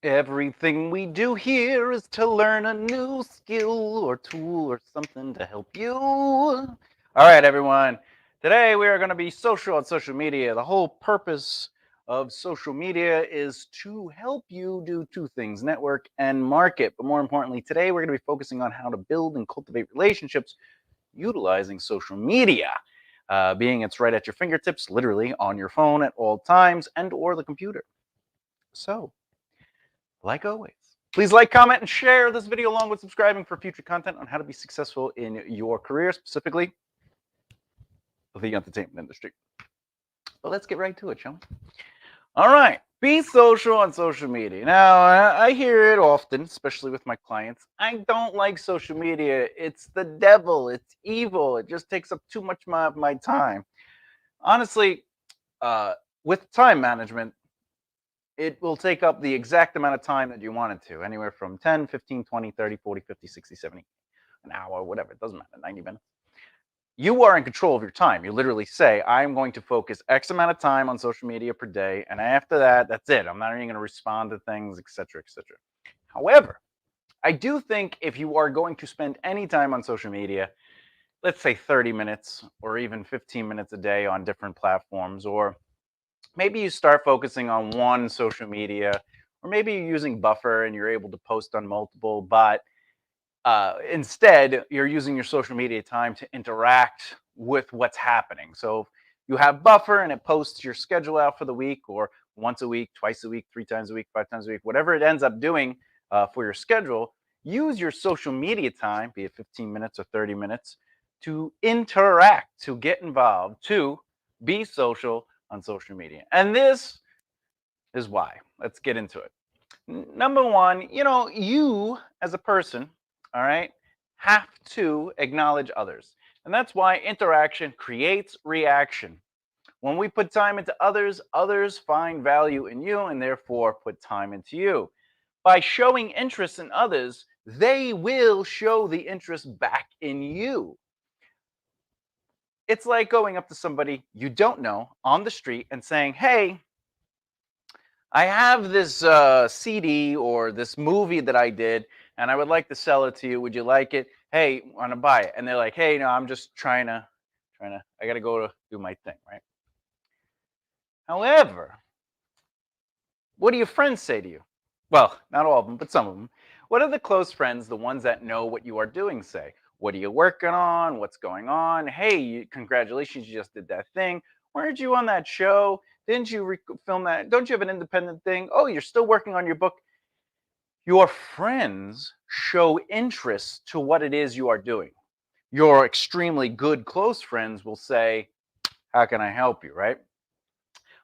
Everything we do here is to learn a new skill or tool or something to help you. All right, everyone. Today we are going to be social on social media. The whole purpose of social media is to help you do two things: network and market. But more importantly, today we're going to be focusing on how to build and cultivate relationships utilizing social media. Being it's right at your fingertips, literally on your phone at all times and or the computer. So, like always, please like, comment, and share this video along with subscribing for future content on how to be successful in your career, specifically the entertainment industry. But let's get right to it, shall we? All right. Be social on social media. Now, I hear it often, especially with my clients. I don't like social media. It's the devil. It's evil. It just takes up too much of my time. Honestly, uh, with time management, it will take up the exact amount of time that you want it to, anywhere from 10, 15, 20, 30, 40, 50, 60, 70, an hour, whatever. It doesn't matter, 90 minutes. You are in control of your time. You literally say, I'm going to focus X amount of time on social media per day. And after that, that's it. I'm not even going to respond to things, etc., etc. However, I do think if you are going to spend any time on social media, let's say 30 minutes or even 15 minutes a day on different platforms, or maybe you start focusing on one social media, or maybe you're using Buffer and you're able to post on multiple, but instead you're using your social media time to interact with what's happening. So you have Buffer and it posts your schedule out for the week, or once a week, twice a week, 3 times a week, 5 times a week, whatever it ends up doing for your schedule. Use your social media time, be it 15 minutes or 30 minutes, to interact, to get involved, to be social on social media. And this is why. Let's get into it. Number one, you as a person, all right, have to acknowledge others. And that's why interaction creates reaction. When we put time into others, others find value in you and therefore put time into you. By showing interest in others, they will show the interest back in you. It's like going up to somebody you don't know on the street and saying, "Hey, I have this CD or this movie that I did, and I would like to sell it to you. Would you like it? Hey, want to buy it?" And they're like, "Hey, no, I'm just trying to. I got to go to do my thing, right?" However, what do your friends say to you? Well, not all of them, but some of them. What are the close friends, the ones that know what you are doing, say? What are you working on? What's going on? Hey, congratulations, you just did that thing. Weren't you on that show? Didn't you film that? Don't you have an independent thing? Oh, you're still working on your book. Your friends show interest to what it is you are doing. Your extremely good close friends will say, "How can I help you?" Right?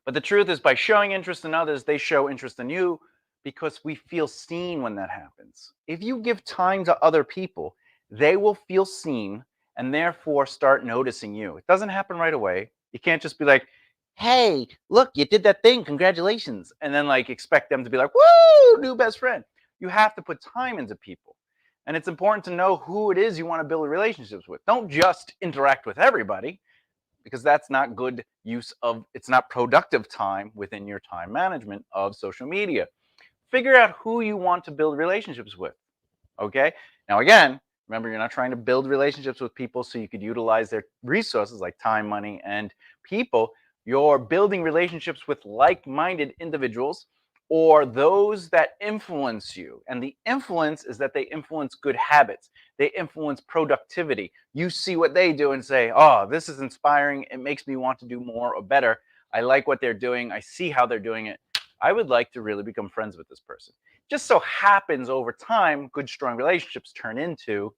But the truth is, by showing interest in others, they show interest in you because we feel seen when that happens. If you give time to other people, they will feel seen and therefore start noticing you. It doesn't happen right away. You can't just be like, "Hey, look, you did that thing. Congratulations." And then like expect them to be like, "Woo, new best friend." You have to put time into people. And it's important to know who it is you want to build relationships with. Don't just interact with everybody, because that's not good use of, it's not productive time within your time management of social media. Figure out who you want to build relationships with. Okay, now again, remember, you're not trying to build relationships with people so you could utilize their resources like time, money, and people. You're building relationships with like-minded individuals, or those that influence you. And the influence is that they influence good habits, they influence productivity. You see what they do and say, "Oh, this is inspiring. It makes me want to do more or better. I like what they're doing. I see how they're doing it. I would like to really become friends with this person." Just so happens over time, good, strong relationships turn into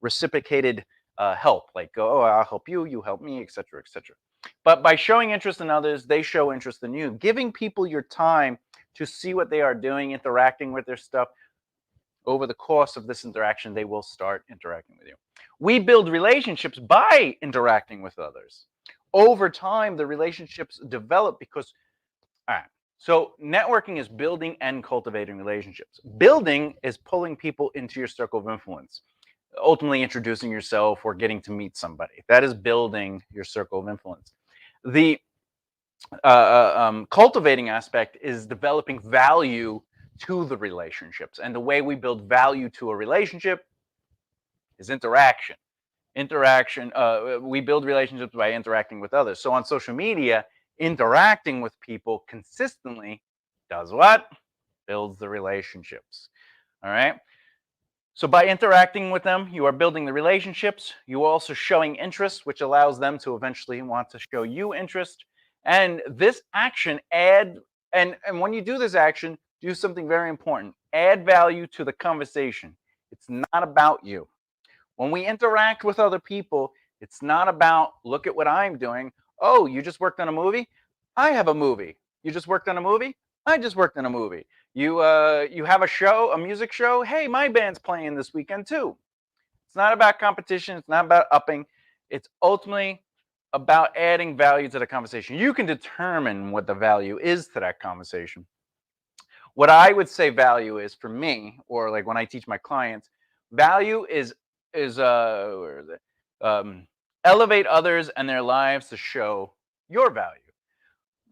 reciprocated help, like, "Oh, I'll help you, you help me," etc., etc. But by showing interest in others, they show interest in you. Giving people your time to see what they are doing, interacting with their stuff, over the course of this interaction, they will start interacting with you. We build relationships by interacting with others. Over time, the relationships develop because, all right, so networking is building and cultivating relationships. Building is pulling people into your circle of influence, ultimately introducing yourself or getting to meet somebody. That is building your circle of influence. The cultivating aspect is developing value to the relationships. And the way we build value to a relationship is interaction. We build relationships by interacting with others. So on social media, interacting with people consistently does what? Builds the relationships. All right. So by interacting with them, you are building the relationships. You are also showing interest, which allows them to eventually want to show you interest. And this action and when you do this action, do something very important. Add value to the conversation. It's not about you. When we interact with other people, it's not about, look at what I'm doing. Oh, you just worked on a movie? I have a movie. You just worked on a movie? I just worked on a movie. You have a show, a music show? Hey, my band's playing this weekend too. It's not about competition. It's not about upping. It's ultimately about adding value to the conversation. You can determine what the value is to that conversation. What I would say value is for me, or like when I teach my clients, value is where is it? Elevate others and their lives to show your value.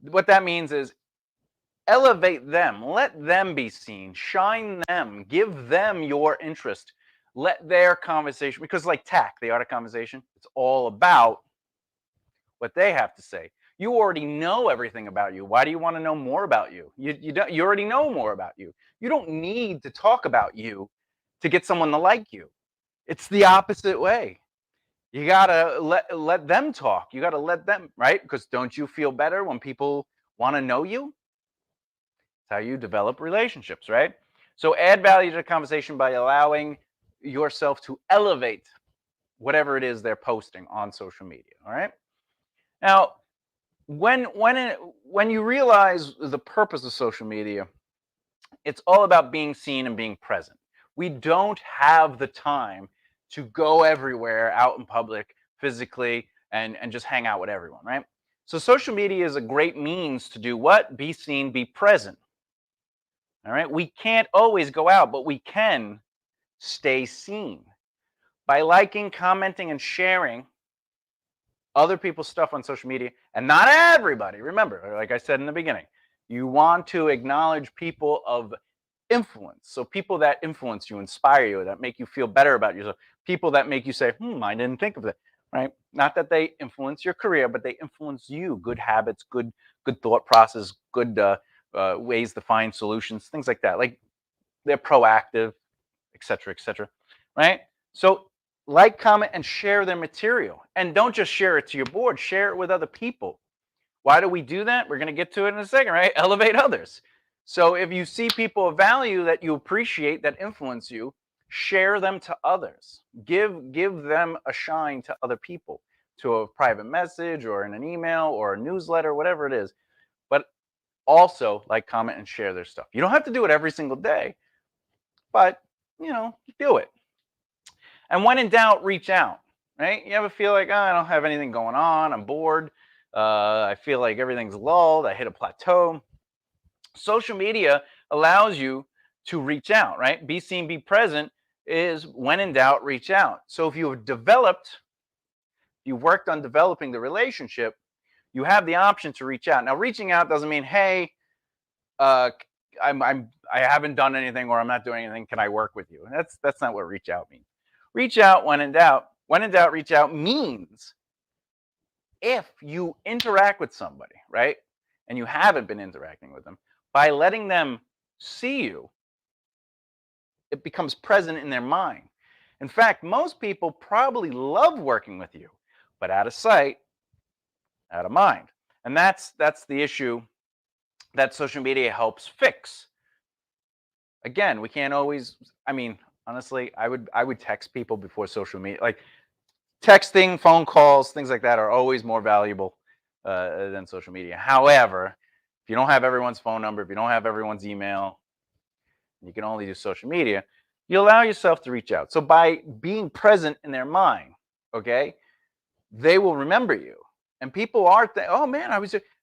What that means is elevate them, let them be seen, shine them, give them your interest, let their conversation, because like TAC, the art of conversation, it's all about what they have to say. You already know everything about you. Why do you want to know more about you? You already know more about you. You don't need to talk about you to get someone to like you. It's the opposite way. You gotta let them talk. You gotta let them, right? Because don't you feel better when people want to know you? It's how you develop relationships, right? So add value to the conversation by allowing yourself to elevate whatever it is they're posting on social media. All right. Now, when you realize the purpose of social media, it's all about being seen and being present. We don't have the time to go everywhere out in public physically and just hang out with everyone, right? So social media is a great means to do what? Be seen, be present. All right. We can't always go out, but we can stay seen by liking, commenting, and sharing other people's stuff on social media. And not everybody. Remember, like I said in the beginning, you want to acknowledge people of influence. So people that influence you, inspire you, that make you feel better about yourself. People that make you say, I didn't think of that. Right? Not that they influence your career, but they influence you. Good habits, good thought process, good ways to find solutions, things like that. Like they're proactive, et cetera, right? So like, comment, and share their material. And don't just share it to your board, share it with other people. Why do we do that? We're going to get to it in a second, right? Elevate others. So if you see people of value that you appreciate, that influence you, share them to others. Give them a shine to other people, to a private message or in an email or a newsletter, whatever it is. But also like, comment, and share their stuff. You don't have to do it every single day, but do it. And when in doubt, reach out, right? You ever feel like, I don't have anything going on, I'm bored, I feel like everything's lulled, I hit a plateau. Social media allows you to reach out, right? Be seen, be present is when in doubt, reach out. So if you worked on developing the relationship, you have the option to reach out. Now, reaching out doesn't mean, hey, I haven't done anything or I'm not doing anything. Can I work with you? That's not what reach out means. Reach out when in doubt. When in doubt, reach out means if you interact with somebody, right, and you haven't been interacting with them, by letting them see you, it becomes present in their mind. In fact, most people probably love working with you, but out of sight, out of mind. And that's the issue that social media helps fix. Again, we can't always, honestly, I would text people before social media. Like texting, phone calls, things like that are always more valuable than social media. However, if you don't have everyone's phone number, if you don't have everyone's email, you can only do social media, you allow yourself to reach out. So by being present in their mind, okay, they will remember you. And people are, oh man,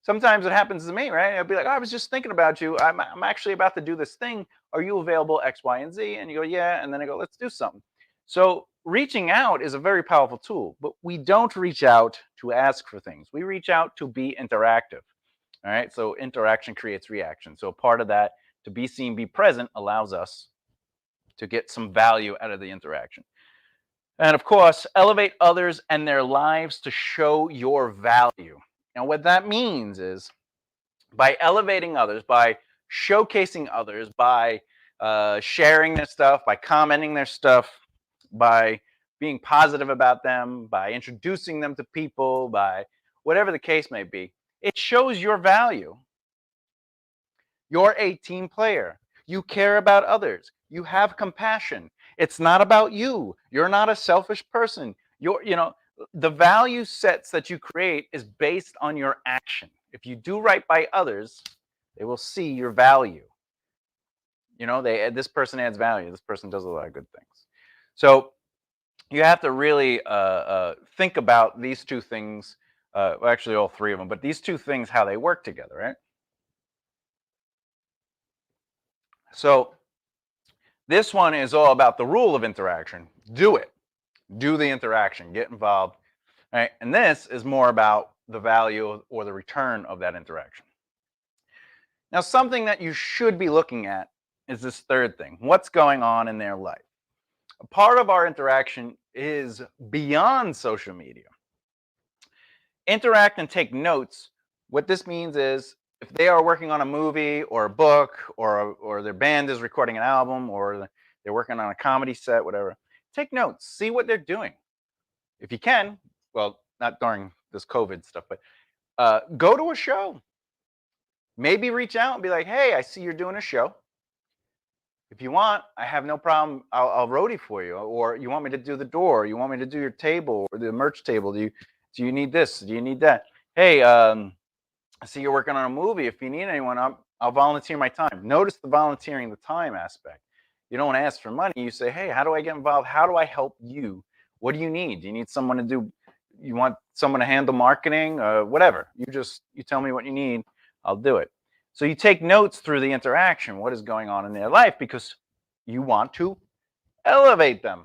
sometimes it happens to me, right? I'll be like, I was just thinking about you. I'm actually about to do this thing. Are you available X, Y, and Z? And you go, yeah. And then I go, let's do something. So reaching out is a very powerful tool, but we don't reach out to ask for things. We reach out to be interactive. All right. So interaction creates reaction. So part of that to be seen, be present allows us to get some value out of the interaction. And of course, elevate others and their lives to show your value. Now, what that means is by elevating others, by showcasing others, by sharing their stuff, by commenting their stuff, by being positive about them, by introducing them to people, by whatever the case may be, it shows your value. You're a team player. You care about others. You have compassion. It's not about you. You're not a selfish person. The value sets that you create is based on your action. If you do right by others, they will see your value. This person adds value. This person does a lot of good things. So you have to really think about these two things. Well, actually, all three of them, but these two things, how they work together, right? So this one is all about the rule of interaction. Do it. Do the interaction. Get involved. Right? And this is more about the value or the return of that interaction. Now, something that you should be looking at is this third thing. What's going on in their life? A part of our interaction is beyond social media. Interact and take notes. What this means is if they are working on a movie or a book or their band is recording an album or they're working on a comedy set, whatever, take notes. See what they're doing. If you can, well, not during this COVID stuff, but go to a show. Maybe reach out and be like, hey, I see you're doing a show. If you want, I have no problem. I'll roadie for you. Or you want me to do the door? You want me to do your table or the merch table? Do you need this? Do you need that? Hey, I see you're working on a movie. If you need anyone, I'll volunteer my time. Notice the volunteering the time aspect. You don't ask for money. You say, hey, how do I get involved? How do I help you? What do you need? Do you need someone to do? You want someone to handle marketing? Whatever. You tell me what you need. I'll do it. So you take notes through the interaction, what is going on in their life, because you want to elevate them.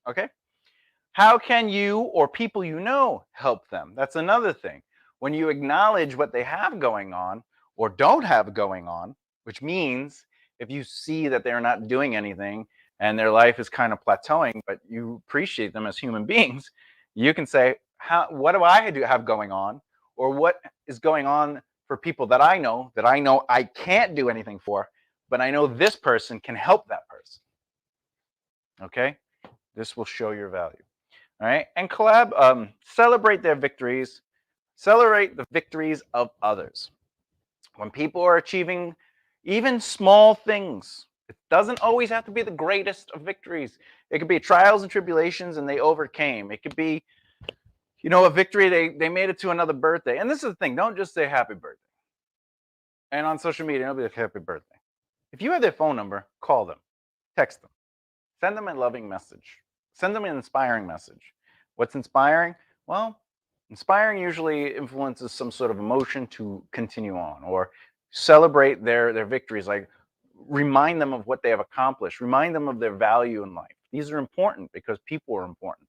Okay? How can you or people you know help them? That's another thing. When you acknowledge what they have going on or don't have going on, which means if you see that they're not doing anything and their life is kind of plateauing, but you appreciate them as human beings, you can say, what do I have going on? Or what is going on for people that I know I can't do anything for, but I know this person can help that person. Okay? This will show your value. All right? And celebrate their victories. Celebrate the victories of others. When people are achieving even small things, it doesn't always have to be the greatest of victories. It could be trials and tribulations and they overcame. It could be, a victory, they made it to another birthday. And this is the thing, don't just say happy birthday. And on social media, it'll be like happy birthday. If you have their phone number, call them, text them, send them a loving message, send them an inspiring message. What's inspiring? Well, inspiring usually influences some sort of emotion to continue on or celebrate their victories, like remind them of what they have accomplished, remind them of their value in life. These are important because people are important.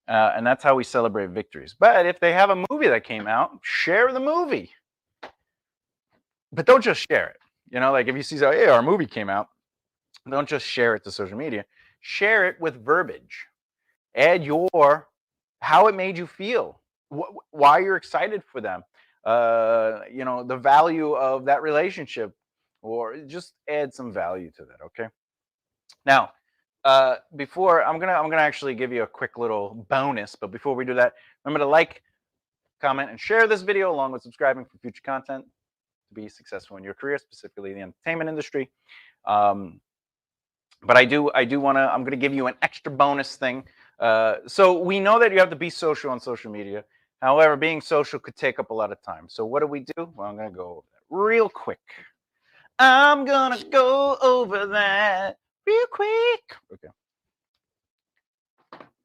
And that's how we celebrate victories. But if they have a movie that came out, share the movie. But don't just share it. Like if you see, hey, our movie came out, don't just share it to social media. Share it with verbiage. Add how it made you feel, why you're excited for them, the value of that relationship, or just add some value to that. Okay. Now, before I'm gonna actually give you a quick little bonus, but before we do that, remember to like, comment, and share this video along with subscribing for future content to be successful in your career, specifically the entertainment industry. But I do want to. I'm going to give you an extra bonus thing. So we know that you have to be social on social media. However, being social could take up a lot of time. So what do we do? Well, I'm going to go over that real quick. I'm going to go over that real quick. Okay.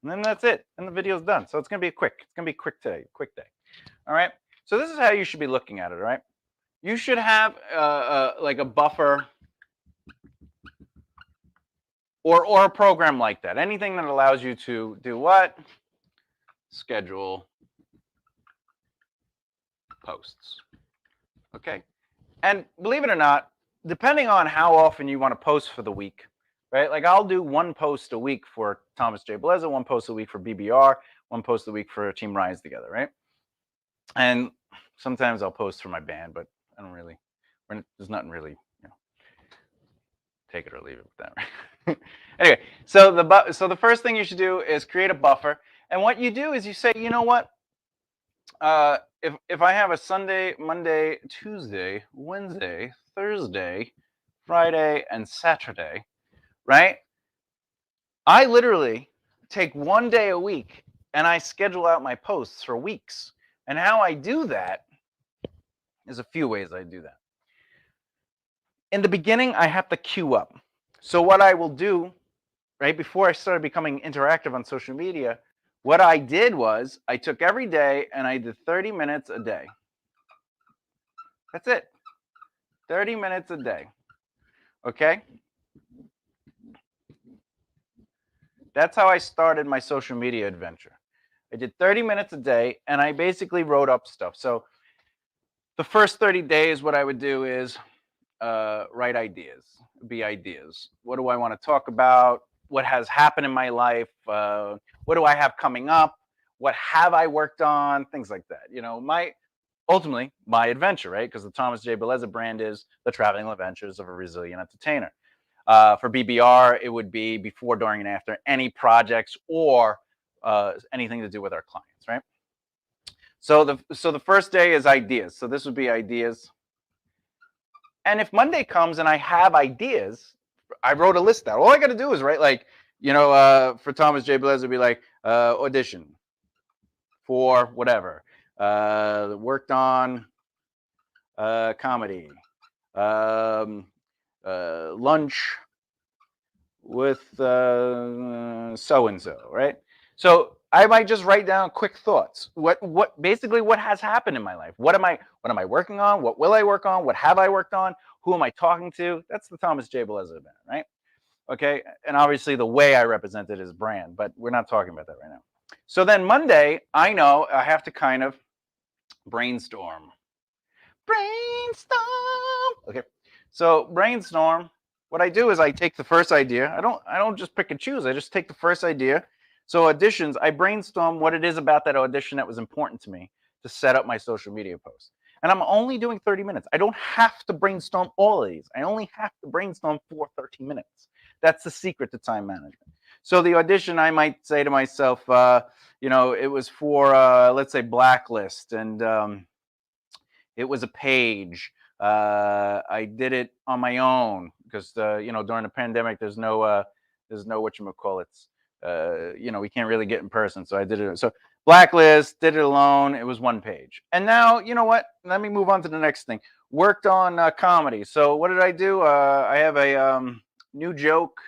And then that's it. And the video's done. So it's going to be quick. It's going to be quick today. Quick day. All right. So this is how you should be looking at it. All right. You should have like a buffer or a program like that. Anything that allows you to do what? Schedule posts. Okay. And believe it or not, depending on how often you want to post for the week, right? Like I'll do one post a week for Thomas J. Beleza, one post a week for BBR, one post a week for Team Rise Together, right? And sometimes I'll post for my band, but I don't really. There's nothing really, take it or leave it with that. Right? Anyway, so the first thing you should do is create a buffer, and what you do is you say, you know what? If I have a Sunday, Monday, Tuesday, Wednesday, Thursday, Friday, and Saturday, right? I literally take one day a week and I schedule out my posts for weeks. And how I do that is a few ways I do that. In the beginning, I have to queue up. So what I will do, right before I started becoming interactive on social media, what I did was I took every day and I did 30 minutes a day. That's it. 30 minutes a day. Okay? That's how I started my social media adventure. I did 30 minutes a day and I basically wrote up stuff. So the first 30 days, what I would do is write ideas, be ideas. What do I want to talk about? What has happened in my life? What do I have coming up? What have I worked on? Things like that. Ultimately my adventure, right? Because the Thomas J. Beleza brand is the traveling adventures of a resilient entertainer. For BBR, it would be before, during, and after any projects or anything to do with our clients, right? So the first day is ideas. So this would be ideas. And if Monday comes and I have ideas, I wrote a list out. All I got to do is write, like, for Thomas J. Beleza, it'd be like audition for whatever. Worked on comedy. Lunch with so and so, right? So I might just write down quick thoughts. What has happened in my life? What am I working on? What will I work on? What have I worked on? Who am I talking to? That's the Thomas J. Beleza band, right? Okay, and obviously the way I represent it is brand, but we're not talking about that right now. So then Monday, I know I have to kind of brainstorm. Okay, so brainstorm. What I do is I take the first idea. I don't just pick and choose. I just take the first idea. So auditions, I brainstorm what it is about that audition that was important to me to set up my social media post. And I'm only doing 30 minutes. I don't have to brainstorm all of these. I only have to brainstorm for 13 minutes. That's the secret to time management. So the audition, I might say to myself, it was for, let's say, Blacklist, and it was a page. I did it on my own because during the pandemic, there's no whatchamacallits. We can't really get in person, so I did it. So Blacklist, did it alone. It was one page. And now, you know what? Let me move on to the next thing. Worked on comedy. So what did I do? I have a new joke,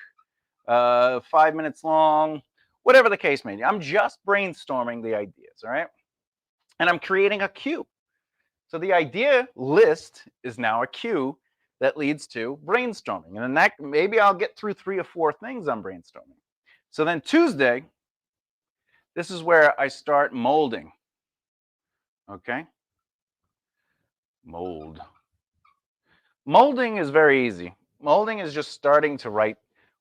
5 minutes long, whatever the case may be. I'm just brainstorming the ideas, all right? And I'm creating a queue. So the idea list is now a queue that leads to brainstorming. And then maybe I'll get through 3 or 4 things I'm brainstorming. So then Tuesday, this is where I start molding. Okay? Molding is very easy. Molding is just starting to write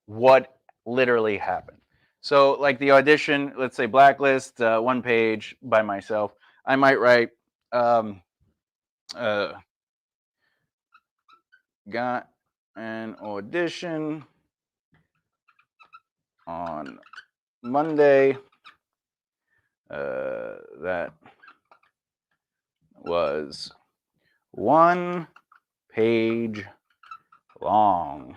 what literally happened. So like the audition, let's say Blacklist, 1 page by myself. I might write, got an audition on Monday that was 1 page long.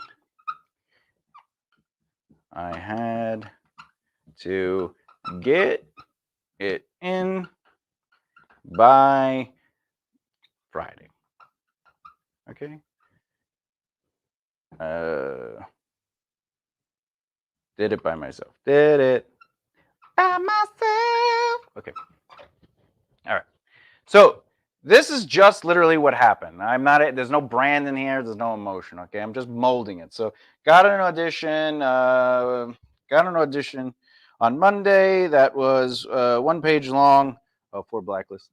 I had to get it in by Friday. Okay. Did it by myself. Did it by myself. Okay. All right. So this is just literally what happened. There's no brand in here. There's no emotion. Okay. I'm just molding it. So got an audition on Monday that was 1 page long. For Blacklist.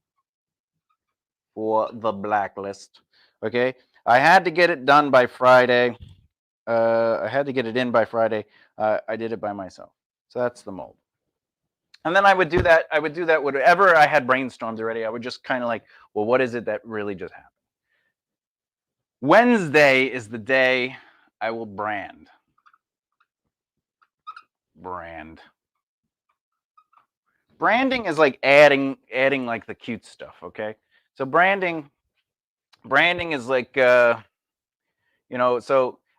For the Blacklist. Okay. I had to get it done by Friday. I had to get it in by Friday. I did it by myself. So that's the mold. And then I would do that. I would do that whatever I had brainstormed already. I would just kind of like, well, what is it that really just happened? Wednesday is the day I will brand. Branding is like adding like the cute stuff, okay? So branding is like so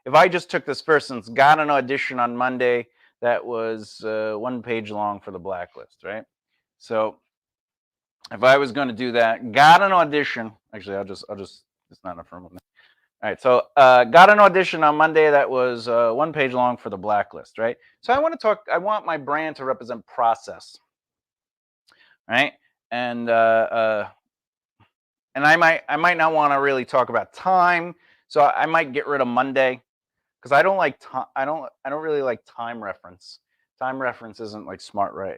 if I just took this person's got an audition on Monday that was 1 page long for the blacklist, right? So if I was going to do that, got an audition. Actually, I'll just it's not affirmative. All right, so got an audition on Monday that was 1 page long for the blacklist, right? So I want my brand to represent process, right? And I might not want to really talk about time, so I might get rid of Monday because I don't like time. I don't really like time reference. Time reference isn't like smart, right?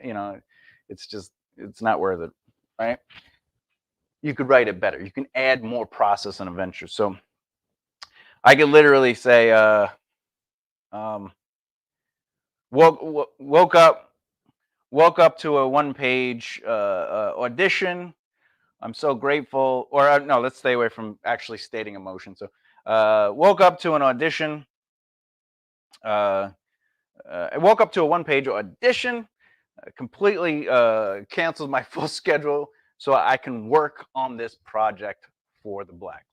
It's not worth it, right? You could write it better. You can add more process and adventure. So I could literally say, woke up to a 1 page audition. I'm so grateful. Or no, let's stay away from actually stating emotion. So woke up to an audition. I woke up to a 1 page audition. Completely canceled my full schedule so I can work on this project for the blacklist.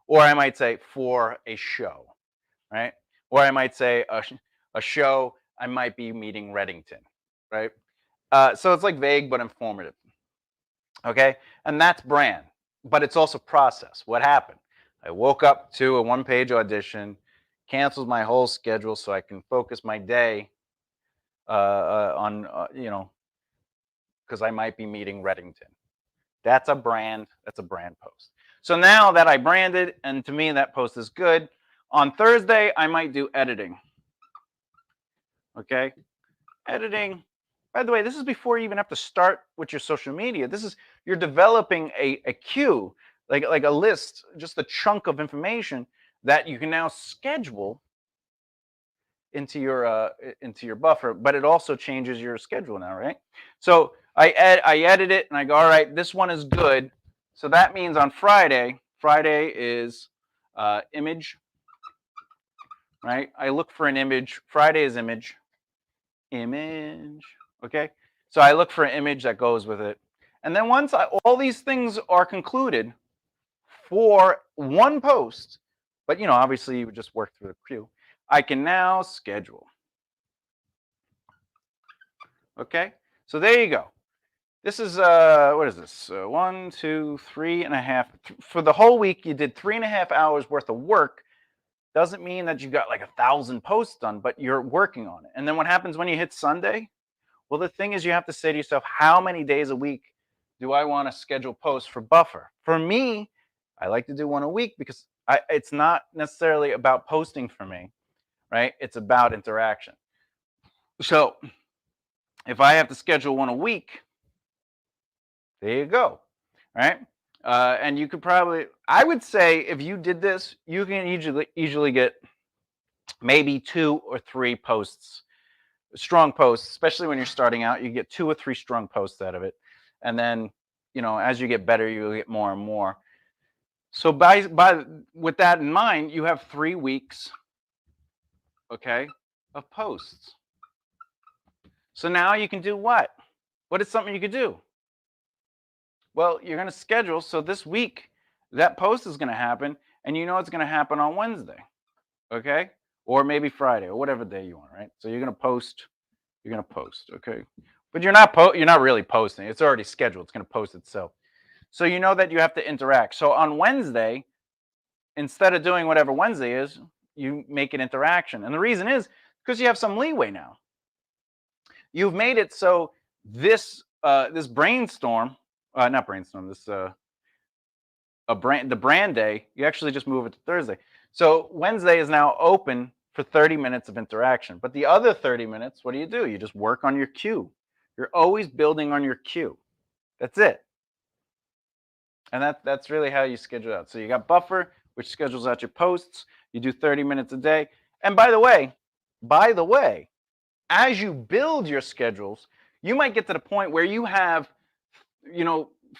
Or I might say for a show, right? Or I might say a show I might be meeting Reddington, right? So it's like vague but informative. Okay, and that's brand, but it's also process. What happened? I woke up to a 1 page audition, canceled my whole schedule so I can focus my day on because I might be meeting Reddington. That's a brand. That's a brand post. So now that I branded, and to me that post is good. On Thursday, I might do editing. Okay, editing. By the way, this is before you even have to start with your social media. This is you're developing a queue, like a list, just a chunk of information that you can now schedule into your buffer. But it also changes your schedule now, right? So I edit it and I go, all right, this one is good. So that means on Friday is image, right? I look for an image. Friday is image. Okay, so I look for an image that goes with it, and then once all these things are concluded for one post, but obviously you would just work through the queue, I can now schedule. Okay, so there you go. This is what is this? 1, 2, 3.5 for the whole week. You did 3.5 hours worth of work. Doesn't mean that you got like 1,000 posts done, but you're working on it. And then what happens when you hit Sunday? Well, the thing is, you have to say to yourself, how many days a week do I want to schedule posts for buffer? For me, I like to do one a week because it's not necessarily about posting for me, right? It's about interaction. So if I have to schedule one a week, there you go, right? And you could probably, I would say, if you did this, you can usually get maybe 2 or 3 posts, strong posts, especially when you're starting out. You get 2 or 3 strong posts out of it, and then as you get better, you'll get more and more. So by with that in mind, you have 3 weeks, okay, of posts. So now you can do what? What is something you could do? Well, you're going to schedule. So this week, that post is going to happen, and it's going to happen on Wednesday, okay, or maybe Friday, or whatever day you want, right? So you're going to post. You're going to post, okay, but you're not really posting. It's already scheduled. It's going to post itself. So you know that you have to interact. So on Wednesday, instead of doing whatever Wednesday is, you make an interaction. And the reason is because you have some leeway now. You've made it so this brainstorm, not brainstorm, the brand day, you actually just move it to Thursday. So Wednesday is now open for 30 minutes of interaction. But the other 30 minutes, what do? You just work on your queue. You're always building on your queue. That's it. And that's really how you schedule out. So you got buffer, which schedules out your posts. You do 30 minutes a day. And by the way, as you build your schedules, you might get to the point where you have,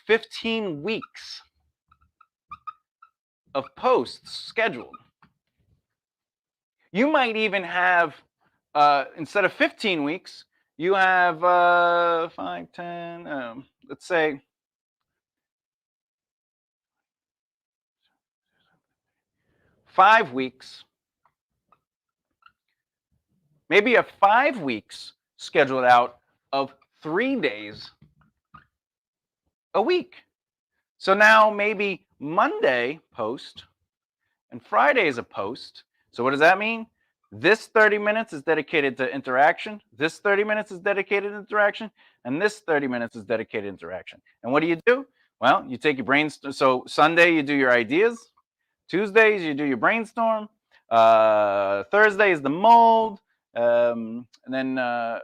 15 weeks of posts scheduled. You might even have, instead of 15 weeks, you have 5, 10, let's say 5 weeks. Maybe you have 5 weeks scheduled out of 3 days a week. So now maybe Monday post and Friday is a post. So what does that mean? This 30 minutes is dedicated to interaction. This 30 minutes is dedicated to interaction. And this 30 minutes is dedicated to interaction. And what do? Well, you take your brainstorm. So Sunday, you do your ideas. Tuesdays, you do your brainstorm. Thursday is the mold. And then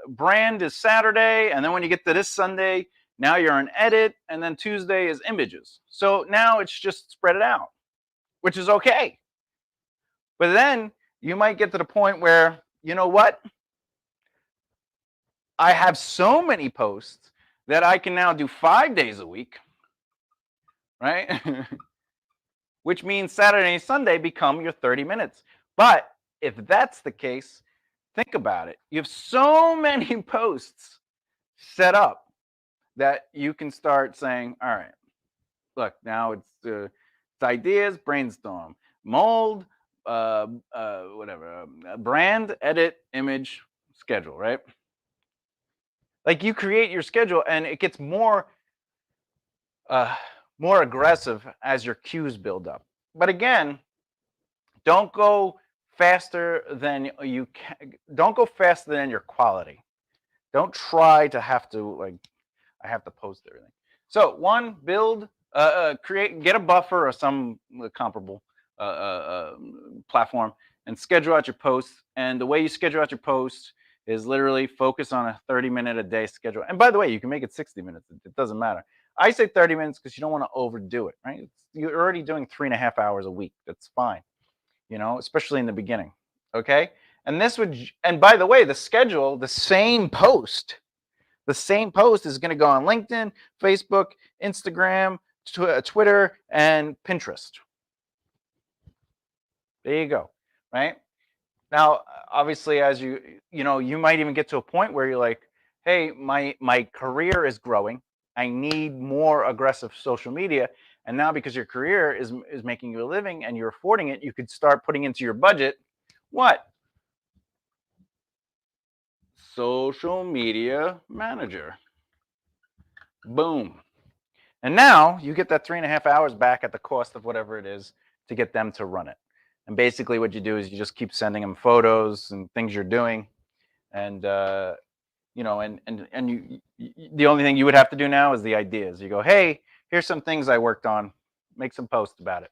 brand is Saturday. And then when you get to this Sunday, now you're on edit. And then Tuesday is images. So now it's just spread it out, which is okay. But then you might get to the point where, you know what? I have so many posts that I can now do 5 days a week, right? Which means Saturday and Sunday become your 30 minutes. But if that's the case, think about it. You have so many posts set up that you can start saying, all right, look, now it's ideas, brainstorm, mold, brand, edit, image, schedule, right? Like you create your schedule and it gets more aggressive as your cues build up. But again, don't go faster than you can. Don't go faster than your quality. Don't try to have to I have to post everything. So one, build, create, get a buffer or some comparable platform and schedule out your posts. And the way you schedule out your posts is literally focus on a 30-minute a day schedule. And by the way, you can make it 60 minutes. It doesn't matter. I say 30 minutes because you don't want to overdo it, right? You're already doing 3.5 hours a week. That's fine, especially in the beginning. Okay. And and by the way, the schedule, the same post is going to go on LinkedIn, Facebook, Instagram, Twitter, and Pinterest. There you go. Right. Now, obviously, as you might even get to a point where you're like, hey, my career is growing. I need more aggressive social media. And now because your career is making you a living and you're affording it, you could start putting into your budget what? Social media manager. Boom. And now you get that 3.5 hours back at the cost of whatever it is to get them to run it. And basically what you do is you just keep sending them photos and things you're doing. And, the only thing you would have to do now is the ideas. You go, hey, here's some things I worked on. Make some posts about it.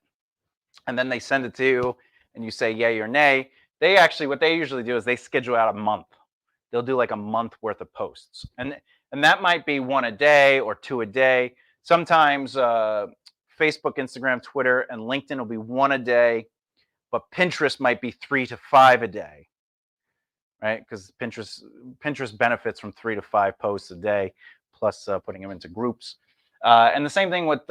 And then they send it to you and you say yay or nay. What they usually do is they schedule out a month. They'll do like a month worth of posts. And that might be 1 a day or 2 a day. Sometimes Facebook, Instagram, Twitter, and LinkedIn will be 1 a day, but Pinterest might be 3 to 5 a day, right? Because Pinterest benefits from 3 to 5 posts a day, plus putting them into groups. And the same thing with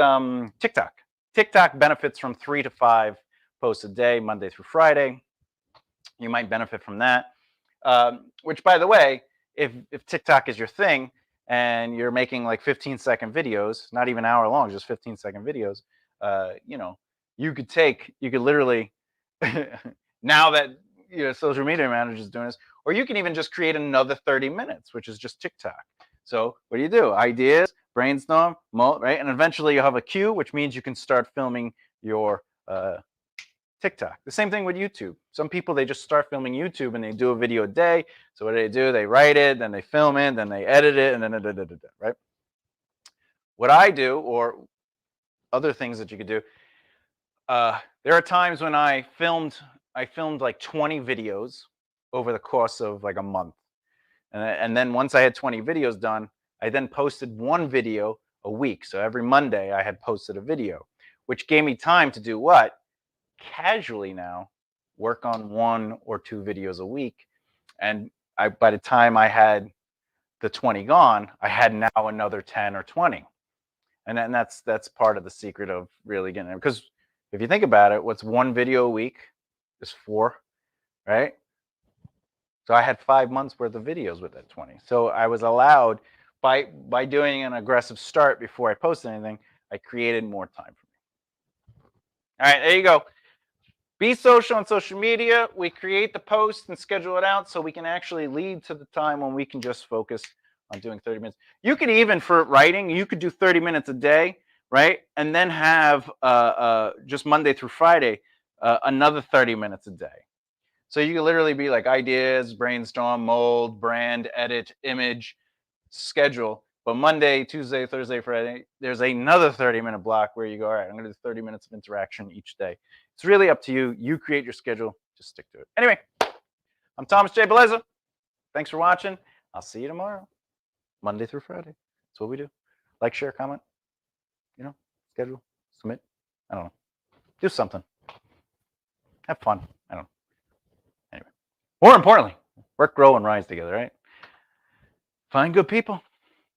TikTok. TikTok benefits from 3 to 5 posts a day, Monday through Friday. You might benefit from that. Which, by the way, if TikTok is your thing and you're making like 15-second videos, not even hour long, just 15-second videos, you could literally, now that social media manager is doing this, or you can even just create another 30 minutes, which is just TikTok. So what do? Ideas, brainstorm, right? And eventually you'll have a queue, which means you can start filming your TikTok. The same thing with YouTube. Some people, they just start filming YouTube and they do a video a day. So what do? They write it, then they film it, then they edit it, and then right? What I do, or other things that you could do, there are times when I filmed like 20 videos over the course of like a month. And then once I had 20 videos done, I then posted 1 video a week. So every Monday I had posted a video, which gave me time to do what? casually now work on 1 or 2 videos a week. And by the time I had the 20 gone, I had now another 10 or 20. And that's part of the secret of really getting it. Because if you think about it, what's 1 video a week is 4, right? So I had 5 months worth of videos with that 20. So I was allowed, by doing an aggressive start before I posted anything, I created more time for me. All right, there you go. Be social on social media. We create the post and schedule it out so we can actually lead to the time when we can just focus on doing 30 minutes. You could even, for writing, you could do 30 minutes a day, right? And then have just Monday through Friday, another 30 minutes a day. So you can literally be like ideas, brainstorm, mold, brand, edit, image, schedule. But Monday, Tuesday, Thursday, Friday, there's another 30-minute block where you go, all right, I'm going to do 30 minutes of interaction each day. It's really up to you. You create your schedule. Just stick to it. Anyway, I'm Thomas J. Beleza. Thanks for watching. I'll see you tomorrow, Monday through Friday. That's what we do. Like, share, comment, schedule, submit. I don't know. Do something. Have fun. I don't know. Anyway, more importantly, work, grow, and rise together, right? Find good people.